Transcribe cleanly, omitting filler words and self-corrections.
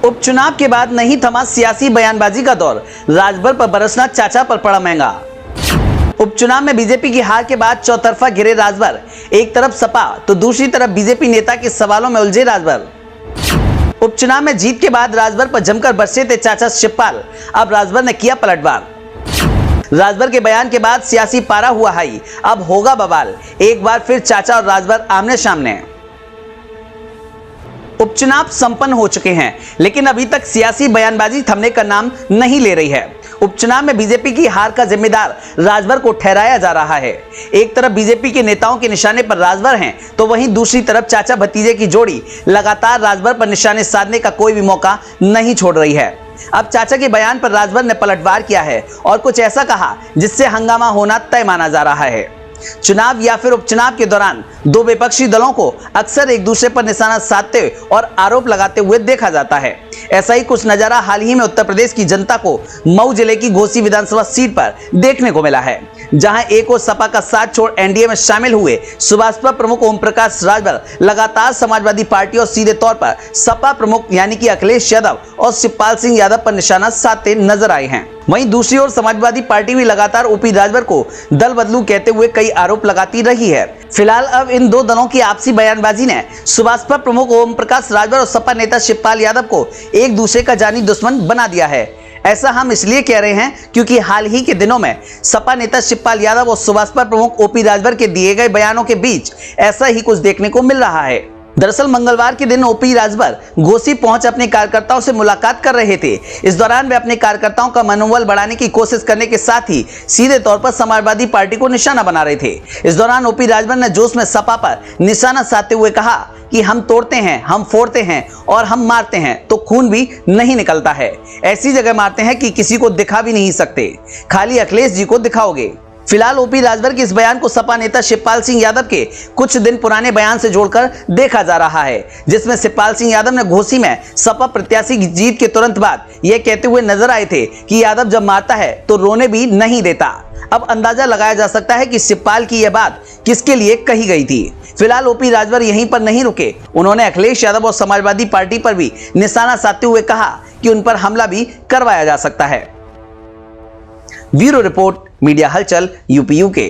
उपचुनाव के बाद नहीं थमा सियासी बयानबाजी का दौर, राजभर पर बरसना चाचा पर पड़ा महंगा। उपचुनाव में बीजेपी की हार के बाद चौतरफा घिरे राजभर, एक तरफ सपा तो दूसरी तरफ बीजेपी नेता के सवालों में उलझे राजभर। उपचुनाव में जीत के बाद राजभर पर जमकर बरसे थे चाचा शिवपाल, अब राजभर ने किया पलटवार। राजभर के बयान के बाद सियासी पारा हुआ हाई, अब होगा बवाल, एक बार फिर चाचा और राजभर आमने सामने। उपचुनाव संपन्न हो चुके हैं, लेकिन अभी तक सियासी बयानबाजी थमने का नाम नहीं ले रही है। उपचुनाव में बीजेपी की हार का जिम्मेदार राजभर को ठहराया जा रहा है। एक तरफ बीजेपी के नेताओं के निशाने पर राजभर हैं, तो वहीं दूसरी तरफ चाचा भतीजे की जोड़ी लगातार राजभर पर निशाने साधने का कोई भी मौका नहीं छोड़ रही है। अब चाचा के बयान पर राजभर ने पलटवार किया है और कुछ ऐसा कहा जिससे हंगामा होना तय माना जा रहा है। चुनाव या फिर उपचुनाव के दौरान दो विपक्षी दलों को अक्सर एक दूसरे पर निशाना साधते और आरोप लगाते हुए देखा जाता है। ऐसा ही कुछ नजारा हाल ही में उत्तर प्रदेश की जनता को मऊ जिले की घोसी विधानसभा सीट पर देखने को मिला है, जहां एक और सपा का साथ छोड़ एनडीए में शामिल हुए सुभाषपा प्रमुख ओम प्रकाश राजभर लगातार समाजवादी पार्टी और सीधे तौर पर सपा प्रमुख यानी कि अखिलेश यादव और शिवपाल सिंह यादव पर निशाना साधते नजर आए हैं। वहीं दूसरी ओर समाजवादी पार्टी भी लगातार ओपी राजभर को दल बदलू कहते हुए कई आरोप लगाती रही है। फिलहाल अब इन दो दलों की आपसी बयानबाजी ने सुभाषपा प्रमुख ओम प्रकाश राजभर और सपा नेता शिवपाल यादव को एक दूसरे का जानी दुश्मन बना दिया है। ऐसा हम इसलिए कह रहे हैं क्योंकि हाल ही के दिनों में सपा नेता शिवपाल यादव और सुभाषपा प्रमुख ओपी राजभर के दिए गए बयानों के बीच ऐसा ही कुछ देखने को मिल रहा है। दरअसल मंगलवार के दिन ओपी राजभर घोसी पहुंच अपने कार्यकर्ताओं से मुलाकात कर रहे थे। इस दौरान वे अपने कार्यकर्ताओं का मनोबल बढ़ाने की कोशिश करने के साथ ही सीधे तौर पर समाजवादी पार्टी को निशाना बना रहे थे। इस दौरान ओपी राजभर ने जोश में सपा पर निशाना साधते हुए कहा कि हम तोड़ते हैं, हम फोड़ते हैं और हम मारते हैं तो खून भी नहीं निकलता है। ऐसी जगह मारते हैं कि किसी को दिखा भी नहीं सकते, खाली अखिलेश जी को दिखाओगे। फिलहाल ओपी राजभर के इस बयान को सपा नेता शिवपाल सिंह यादव के कुछ दिन पुराने बयान से जोड़कर देखा जा रहा है, जिसमें शिवपाल सिंह यादव ने घोसी में सपा प्रत्याशी की जीत के तुरंत बाद यह कहते हुए नजर आए थे कि यादव जब मारता है तो रोने भी नहीं देता। अब अंदाजा लगाया जा सकता है कि शिवपाल की यह बात किसके लिए कही गई थी। फिलहाल ओपी राजभर यहीं पर नहीं रुके, उन्होंने अखिलेश यादव और समाजवादी पार्टी पर भी निशाना साधते हुए कहा कि उन पर हमला भी करवाया जा सकता है। ब्यूरो रिपोर्ट, मीडिया हलचल, यूपी यूके।